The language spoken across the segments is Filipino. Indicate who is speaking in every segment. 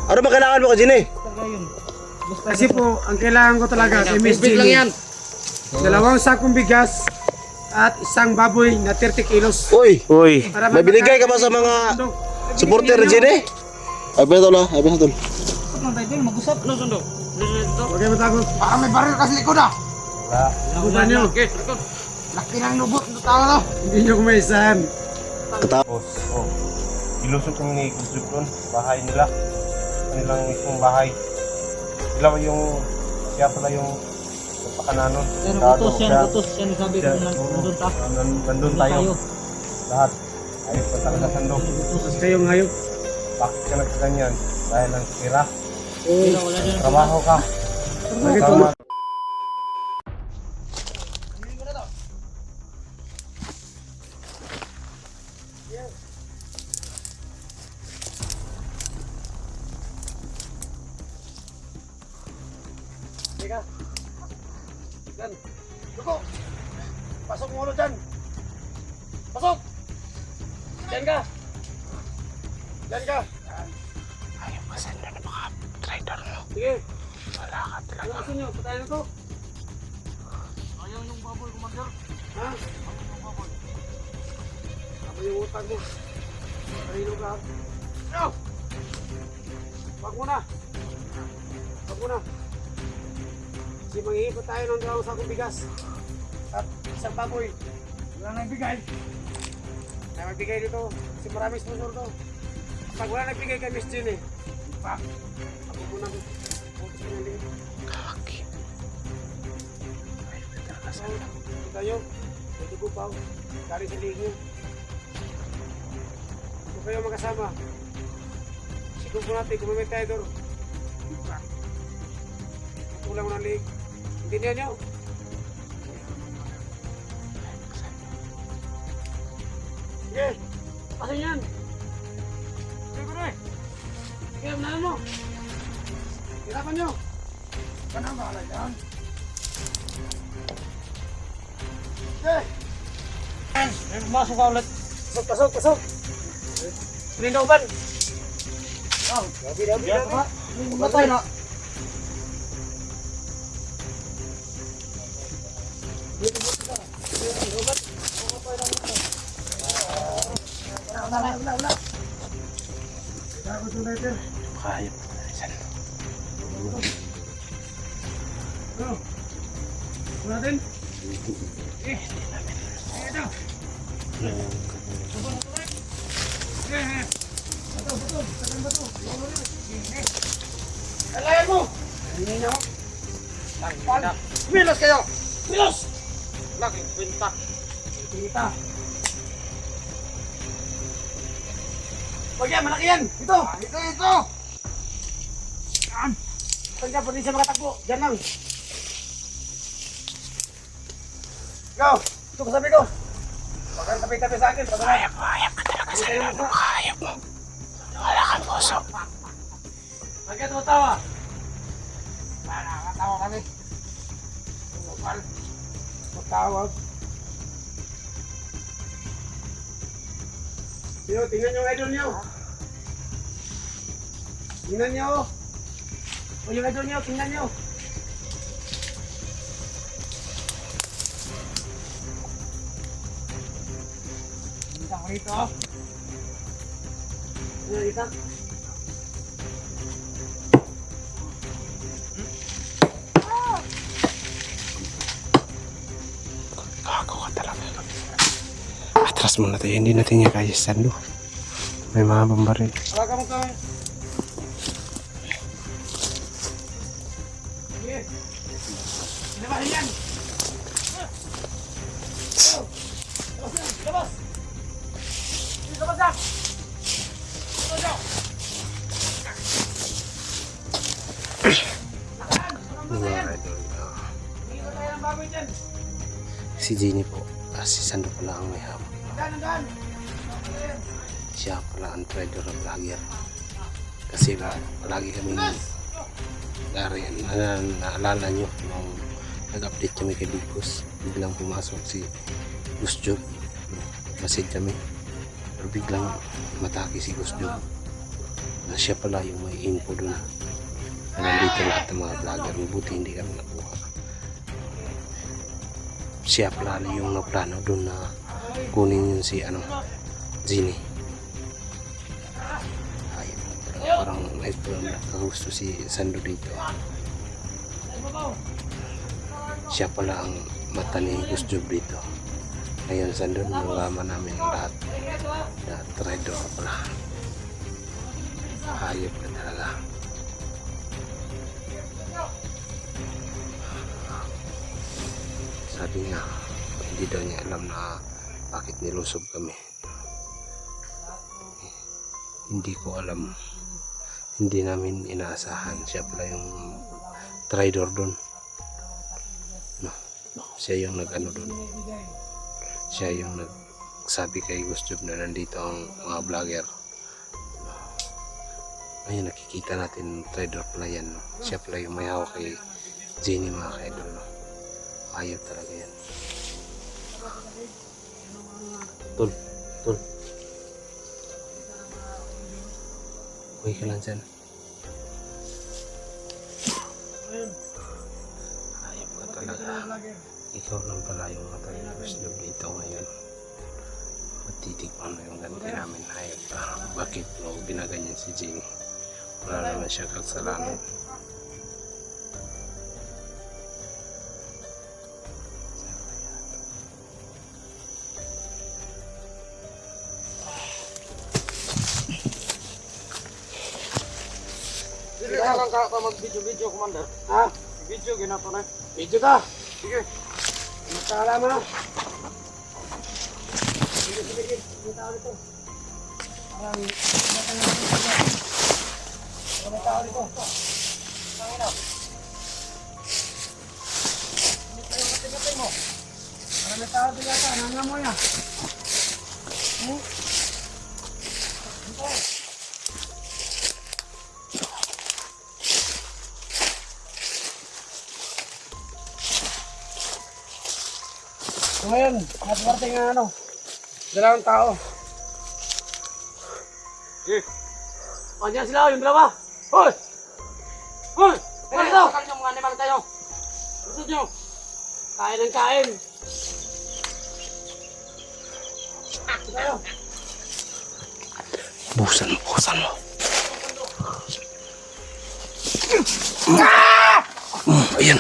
Speaker 1: Ano ba kailangan mo ka, Jine?
Speaker 2: Kasi po, ang kailangan ko talaga kay Miss
Speaker 3: Tubig lang
Speaker 2: Jenny,
Speaker 3: yan.
Speaker 2: 2 sakong bigas at isang baboy na 30 kilos.
Speaker 1: Uy,
Speaker 2: Para
Speaker 1: may binigay ka ba sa mga supporter, Jine? Ay, beto la. Ay, beto.
Speaker 3: Mag-usap. Ano sundo?
Speaker 2: Huwag kayo matakot.
Speaker 4: Baka may baril kasi likod ah.
Speaker 2: Labutan nyo.
Speaker 3: Okay, record.
Speaker 4: Laki ng lubot ng tao no.
Speaker 2: Hindi nyo kumaisahan.
Speaker 1: Katapos.
Speaker 5: Oh. Ilusog kami ni Kusog doon, bahay nila. Kanilang mismong bahay. Sila yung, siya pala yung napakananon.
Speaker 3: Yan, utos yan, sabi ko nandun ta.
Speaker 5: Nandun tayo. Lahat. Ayos pa talaga sando.
Speaker 2: Tapos kayong hayop.
Speaker 5: Bakit ka nagkaganyan? Dahil lang tira.
Speaker 3: Wala dyan.
Speaker 5: Trabaho ka.
Speaker 2: Bakit
Speaker 5: Tama.
Speaker 4: Teka. Yan. Dugo. Pasok mo ulo dyan. Pasok. Diyan ka. Diyan ka.
Speaker 5: Ayaw ka sanda na mga trader mo.
Speaker 4: Sige.
Speaker 5: Wala ka talaga.
Speaker 4: Ano gusto nyo? Patayin na to.
Speaker 3: Ayaw yung baboy, commander.
Speaker 4: Ha? Tama yung utang mo. Parino ka. No! Wag mo na. Wag mo na. Kasi manghihipo tayo ng 2 sakong bigas. At isang baboy. Wala nang bigay. Na magbigay dito. Kasi maraming sponsor to. Pag wala nagbigay kay Miss Jenny, pa. Ako muna. Putos ko ng liit.
Speaker 5: Kaki. Ayaw ka talaga
Speaker 4: So,
Speaker 5: sanda.
Speaker 4: kita nyo. May dugo pa. Galing sa liig nyo. Kung kayo magkasama, siguro po natin kung may tayo doon. Kulang mo ng liig. Hindi niya nyo. Sige. Pasin yan. Sige ko rin. Sige, unahan mo. Hirapan nyo. Kanang bahala dyan. Sige.
Speaker 3: Masok ka ulit.
Speaker 4: Pasok, pasok. Pinindauban. Oh, gabi.
Speaker 3: Matay na.
Speaker 5: Kaya pa na sanda.
Speaker 4: Wala din. Kalayan mo! Hindi niyo. Milos kayo! Milos!
Speaker 3: Laking kwenta.
Speaker 4: Kita. Huwag yan, malaki yan! Ito! Ito! Yan! Saan ka? Pwede siya makatakbo. Diyan lang. Go! Ito kasabi ko. Huwag kang tabi-tabi sa akin.
Speaker 5: Ayaw ka talaga sanda. Kaya mo. Wala kang puso.
Speaker 4: Huwag ka tumatawa. Nakakatawa kami. Tumal. Matawag. Tingnan nyo ang idol nyo. Tingnan nyo. O yung idol nyo, tingnan nyo. Tingnan ko rito. Tingnan dito.
Speaker 5: Gago ka talaga. Atras muna tayo. Hindi natin niya kaya sando. May mga bambaril.
Speaker 4: Hawakan mo kami. Sige. Labahin yan. Labas yan. Labas. Sige, labas yan. Labas yan. Nakaan. Walang bata yan. Hindi ko tayo ng baboy dyan.
Speaker 5: Si Jenny po. Si Sando pala ang may hawak.
Speaker 4: Nandaan.
Speaker 5: Siya pala ang trader of vlogger. Kasi palagi kami naalala nyo nung nag-update kami kay Big Boss. Biglang pumasok si Gus Job. Message kami. Pero biglang matake si Gus Job.
Speaker 6: na siya pala yung may info dun na nandito lahat ng mga vlogger. Mabuti hindi kami nakuha. Siya pala yung naplano dun na kunin yun si Ginny. Ayun, parang nice po lang nakagusto si Sando dito. Siya pala ang mata ni Gus Job dito. Ngayon Sando, nalaman namin lahat na traidor ka pala. Hayop ka talaga. Sabi niya, hindi daw niya alam na bakit nilusob kami. Hindi ko alam. Hindi namin inaasahan. Siya pala yung traidor doon. No. Siya yung nag-ano doon. Siya yung nagsabi kay Gus Job na nandito ang mga vlogger. Ngayon nakikita natin traidor pala yan. No? Siya pala yung may hawak kay Ginny, mga kaidol. No? Ayaw talaga yan. Tol. Uy ka lang dyan. Ayaw ka talaga. Ikaw lang pala yung mata ni Gus Job dito ngayon. Matitikman na yung ganti namin. Ayaw ka. Bakit mo binaganyan si Ginny? Wala naman siya kasalanan.
Speaker 3: Dili ka lang ka mag-video, Commander.
Speaker 4: Ha?
Speaker 3: Video, ginato na.
Speaker 4: Video ta.
Speaker 3: Sige.
Speaker 4: Magkakala mo na. Sige. May tao dito. Parang may tao dito. Tangina. Gatay mo. Parang may tao dito yata. Nangamoy na. So ngayon, naswerte nga dalawang tao.
Speaker 3: O, dyan sila, yung dalawa. Hoy! Hoy! Teka dito! Bakal nyo mga animal tayo. Gusto nyo? Kain ng kain. Tayo.
Speaker 6: Busan mo. Ayan.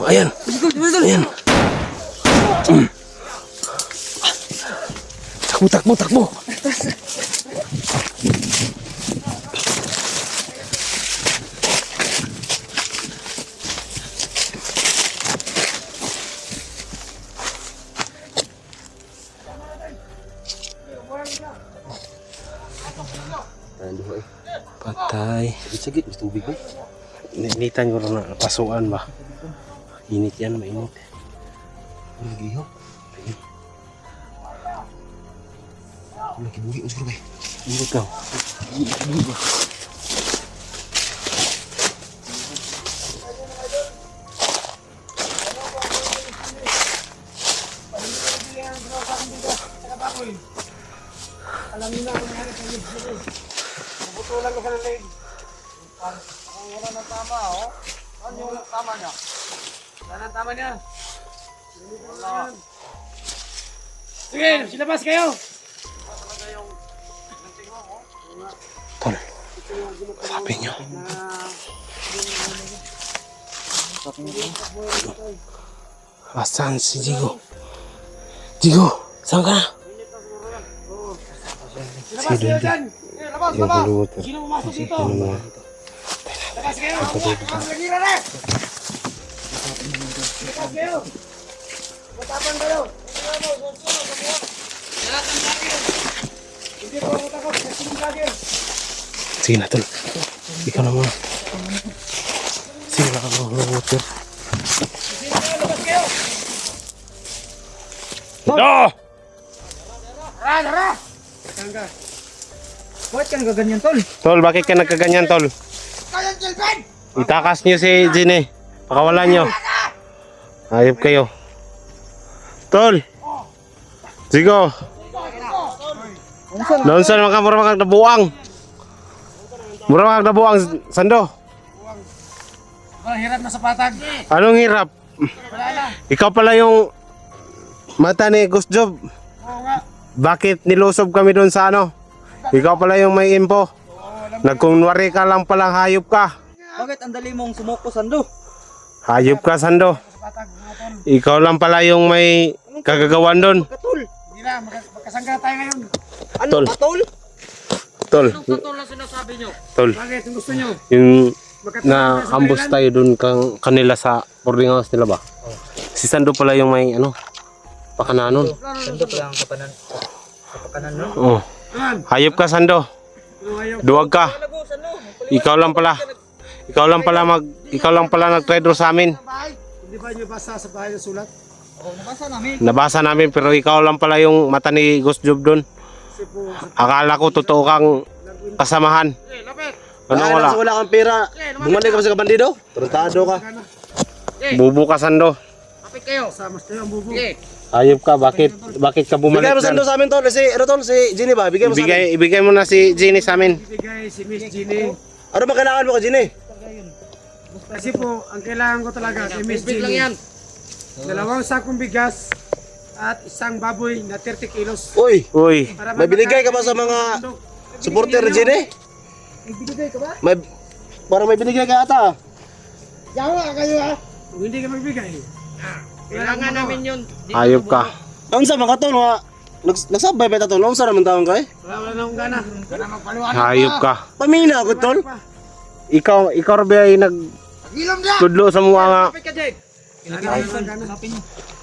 Speaker 6: Ayan. Takbo. Patay.
Speaker 1: Sakit, mas tubig ko.
Speaker 6: Initan ko na pasuan ba? Init yan, mainit.
Speaker 1: Nagihaw. Nakibuhi, unsur ba?
Speaker 6: Init ka.
Speaker 4: Alam niyo na ang nangyari sa inyo. Nabutulan ko sa ng leg.
Speaker 3: Wala nang tama, oh. Ano yung tama niya?
Speaker 4: Saan ang tama niya?
Speaker 3: Wala.
Speaker 4: Sige, silabas kayo!
Speaker 6: Tol. Sabi nyo. Asan si Jigo? Jigo, saan ka na?
Speaker 4: Silabas kayo dyan!
Speaker 3: Labas!
Speaker 6: Yung puluwater.
Speaker 4: Sino pumasok dito?
Speaker 6: Ano mo?
Speaker 4: Labas kayo! Ang lagira na! Labas kayo! Matapan kayo! Lahat ng vlogger! Hindi po ako takot kasi ng vlogger!
Speaker 6: Sige na, tol. Ikaw na muna. Sige na, puluwater.
Speaker 4: Sino kayo? Labas kayo!
Speaker 6: Ah!
Speaker 4: Tara! Saan ka? Bakit ka nagaganyan, tol?
Speaker 6: Tol, bakit ka nagkaganyan, tol?
Speaker 4: Kaya Jelben!
Speaker 6: Itakas nyo si Ginny. Pakawalan nyo. Ayop kayo. Tol! Jigo!
Speaker 5: Noon sa mga mura mga nabuang. Mura mga nabuang Sando.
Speaker 2: Walang hirap na sa patag.
Speaker 5: Anong hirap? Ikaw pala yung mata ni Ghost Job.
Speaker 2: Oo nga.
Speaker 5: Bakit nilusob kami doon sa ano? Ikaw pala yung may info. Nagkunwari ka lang palang hayop ka.
Speaker 3: Bakit ang dali mong sumuko, Sando?
Speaker 5: Hayop ka, Sando. Ikaw lang pala yung may kagagawan doon.
Speaker 3: Katul.
Speaker 2: Hindi na, magkasangga tayo ngayon.
Speaker 3: Ano,
Speaker 5: Tol.
Speaker 3: katul?
Speaker 5: Tol,
Speaker 3: Katul na sinasabi nyo.
Speaker 5: tol.
Speaker 2: Bakit? Ang gusto nyo?
Speaker 5: Yung
Speaker 2: Magkatulog
Speaker 5: na
Speaker 2: tayo sa
Speaker 5: ambos
Speaker 2: Maryland?
Speaker 5: tayo doon kanila sa boarding house nila ba? Si Sando pala yung may ano, pakananon.
Speaker 3: Sando pa lang kapanan. Kapakanan, no?
Speaker 5: Oh.
Speaker 2: Ayan.
Speaker 5: Hayop ka, Sando.
Speaker 2: Ano ayaw?
Speaker 5: Duwag ka.
Speaker 3: Talago, Sando.
Speaker 5: Ikaw lang pala. Ikaw lang pala nag-trade sa amin.
Speaker 2: Bahay. Hindi ba nyo basa sa bahay ng sulat?
Speaker 3: Oh, nabasa namin.
Speaker 5: Nabasa namin pero ikaw lang pala yung mata ni Ghost Job doon.
Speaker 2: Kasi po,
Speaker 5: Akala ko totoo kang kasamahan. Ano wala?
Speaker 1: Wala kang pera. Bumalik ka pa sa kabandido? Tarantado ka.
Speaker 5: Bubo ka, Sando.
Speaker 3: Kapit kayo.
Speaker 2: samas kayo ang bubo.
Speaker 5: Hayop ka, bakit ka
Speaker 1: Bigay
Speaker 5: bumalik
Speaker 1: mo Sando
Speaker 5: dyan?
Speaker 1: sa amin tol. Si, ano tol? Si Ginny ba? Bigay mo sa amin.
Speaker 5: Ibigay mo na si Jenny sa amin.
Speaker 2: Ibigay si Miss Ginny.
Speaker 1: Ano ba kailangan mo ka Ginny?
Speaker 2: Kasi po, ang kailangan ko talaga kay Miss
Speaker 3: Big lang
Speaker 2: Ginny.
Speaker 3: yan.
Speaker 2: 2 sakong bigas at isang baboy na 30 kilos.
Speaker 1: Uy,
Speaker 5: Uy,
Speaker 2: Para
Speaker 1: may binigay ka ba sa mga supporter ni Ginny?
Speaker 2: May binigay ka ba?
Speaker 1: May, parang may binigay ka ata.
Speaker 2: Yawa kayo ha! Kung hindi ka magbigay,
Speaker 3: Kailangan namin yun.
Speaker 5: hayop ka.
Speaker 1: Ang sa mga tol, ha? Nagsabay ba ito tol? Ang sa naman taong ka eh?
Speaker 2: wala na akong gana. Gana magpaliwanag
Speaker 5: Hayop ka.
Speaker 1: Pamina ako tol.
Speaker 5: Ikaw rin ba ay nagtudlo sa mga nga?
Speaker 3: Kapit ka, Jake.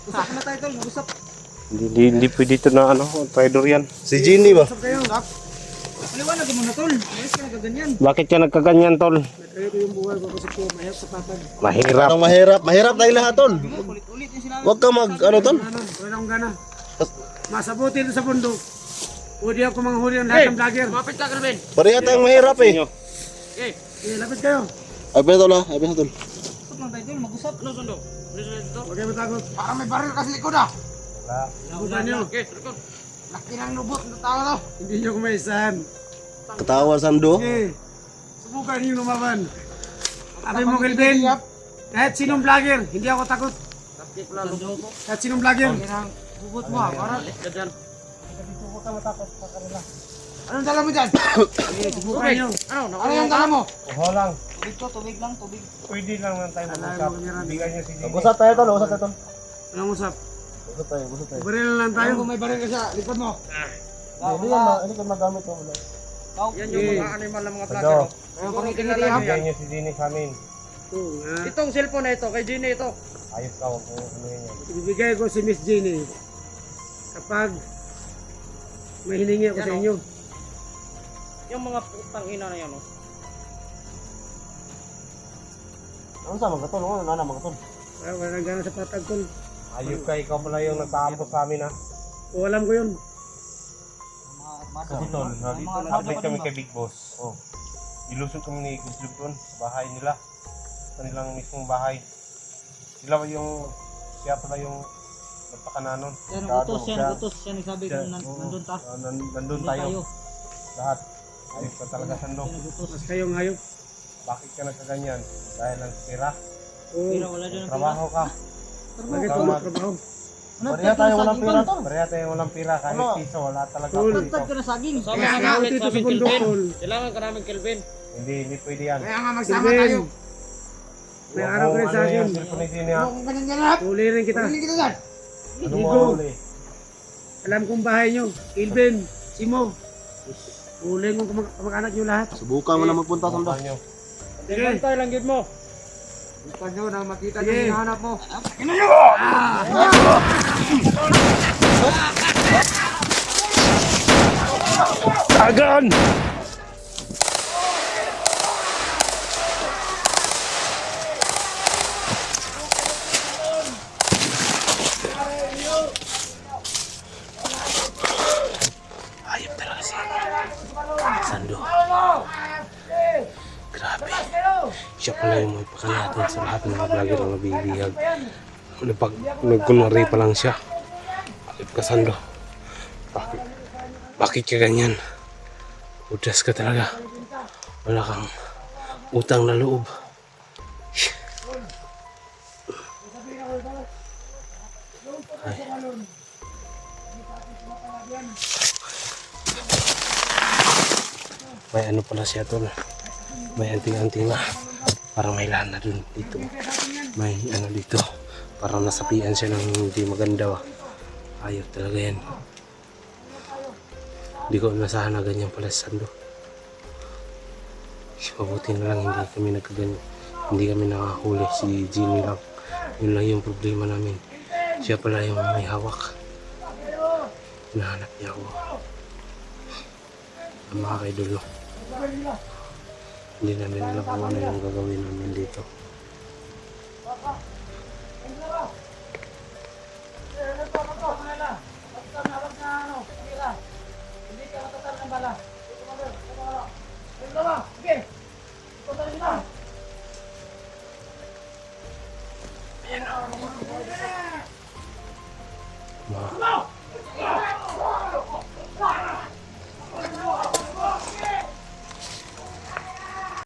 Speaker 3: Usap na tayo, tol. Usap.
Speaker 5: Hindi pwede ito na ano, trader yan.
Speaker 1: Si Ginny ba?
Speaker 2: Kayo,
Speaker 3: Paliwanag mo na, tol. Ayos ka na kaganyan.
Speaker 5: Bakit ka nagkaganyan, tol?
Speaker 2: nagkayo ko yung buhay ko kasi po mahirap sa patag.
Speaker 5: Mahirap.
Speaker 1: Parang mahirap. Mahirap tayo lahat tol.
Speaker 3: Ulit-ulit yung sinabi.
Speaker 1: Huwag ka mag, ano tol?
Speaker 2: Wala akong gana. Masabuti ito sa bundok. Pwede ako manghuli ang lahat ng vlogger.
Speaker 3: Kapit ka, Calvin.
Speaker 1: Pareha tayong mahirap eh.
Speaker 3: Okay.
Speaker 2: Sige, lapit kayo.
Speaker 1: Ay, pero tol ha? Ay, pero tol.
Speaker 3: Usap lang tayo, tol. Mag-usap. Ano, Sando? Ano sila dito?
Speaker 2: Huwag kayo matakot.
Speaker 3: Parang may baril kasi likod, ah.
Speaker 2: Subukan nyo.
Speaker 3: Okay, likod. Laki ng lubot ng tao, to.
Speaker 2: Hindi nyo kumaisahan.
Speaker 1: Katawa Sando.
Speaker 2: Sige. Subukan nyo lumaban. Sabi mo, Kelvin, kahit sinong vlogger, hindi ako takot.
Speaker 3: Kapit lang, lubot.
Speaker 2: Kahit sinong vlogger.
Speaker 3: Lubot mo, ah. Parang.
Speaker 2: Anong dala mo dyan? Sige, subukan nyo.
Speaker 3: Ano yung dala mo?
Speaker 5: Oo lang.
Speaker 3: Tubig to, tubig lang, tubig.
Speaker 5: Pwede lang naman tayo mag-usap. Bigay niyo si Jenny.
Speaker 1: Usap tayo tol. Usap tayo tol.
Speaker 2: Anong usap?
Speaker 1: Usap tayo. Usap tayo.
Speaker 2: Baril lang tayo.
Speaker 3: May baril ka sa likod mo.
Speaker 1: Hindi ka magamit mo.
Speaker 3: Yan yung mga animal ng mga
Speaker 5: Sando,
Speaker 3: vlogger. Ayaw pang itinitihap.
Speaker 5: bigay niyo si Jenny sa amin.
Speaker 2: Oo nga.
Speaker 3: Itong cellphone na ito, kay Gina ito.
Speaker 5: Ayos ka, huwag mo ano yan.
Speaker 2: Ibibigay ko si Miss Jenny kapag may hiningi ako sa inyo.
Speaker 3: Yung mga putang ina na yan, oh.
Speaker 1: Ano sa mga tol? Ano na mga tol?
Speaker 2: Wala nang gana sa patag ko.
Speaker 5: Ayos ka, ikaw pala yung nagpaambos sa amin ha.
Speaker 2: O alam ko yun.
Speaker 5: Kasi tol, nag-update kami kay Big Boss. Oh. Ilusog kami ni Ghost Job doon sa bahay nila. Sa nilang mismong bahay. Siya pala yung nagpakananon.
Speaker 3: Yan
Speaker 5: ang utos,
Speaker 3: Siya nagsabi kung nandun ta.
Speaker 5: Nandun tayo. Lahat. Ayos ka talaga, Sando.
Speaker 2: Mas kayong hayop.
Speaker 5: Bakit ka nagkaganyan? Dahil ng pera.
Speaker 2: Oo.
Speaker 3: wala dyan
Speaker 5: Trabaho ka.
Speaker 2: Bakit ako magtrabaho?
Speaker 1: Pareha tayo walang pera tol.
Speaker 5: Pareha tayo walang pera. Kahit piso, wala talaga
Speaker 2: Tol.
Speaker 5: ako dito.
Speaker 3: ka na saging.
Speaker 2: Kaya nga dito sa bundok, tol.
Speaker 3: Kailangan ka namin, Kelvin.
Speaker 5: Hindi pwede yan.
Speaker 3: nga
Speaker 2: Kelvin. May araw ka rin sa akin.
Speaker 5: Yung cellphone ni Jenny ha.
Speaker 2: Huli rin kita.
Speaker 5: Ano mo
Speaker 2: Digo.
Speaker 5: huli?
Speaker 2: Alam kong bahay nyo. Kelvin. Simo. Huli mo kamag-anak nyo lahat.
Speaker 1: Subukan mo na magpunta Sando.
Speaker 5: Ano nyo?
Speaker 2: Sige.
Speaker 3: Tayo lang gid mo.
Speaker 2: Gusto nyo na makita nyo yung
Speaker 3: hinahanap mo.
Speaker 5: Agan! Ayop talaga si Sando. Grabe. Siya pala yung may pakalatan sa lahat ng mga vlogger na nabibihag. Nagkunwari pa lang siya. Ayop ka, Sando. Bakit?
Speaker 6: Bakit ka ganyan? Udas ka talaga. Wala kang utang na loob. Ay. May ano pala siya tol. May anting-anting na. Parang may lana dun dito. May ano dito. Parang nasapian siya ng hindi maganda. Ayaw talaga yan. Hindi ko inasahan na ganyan pala si Sando. Mabuti na lang hindi kami nagkaganyan. Hindi kami nakahuli. Si Jimmy lang. Yun lang yung problema namin. Siya pala yung may hawak. Hinahanap niya ako. Ang mga kaidolo. Hindi namin alam kung ano yung gagawin namin dito. Ayan o.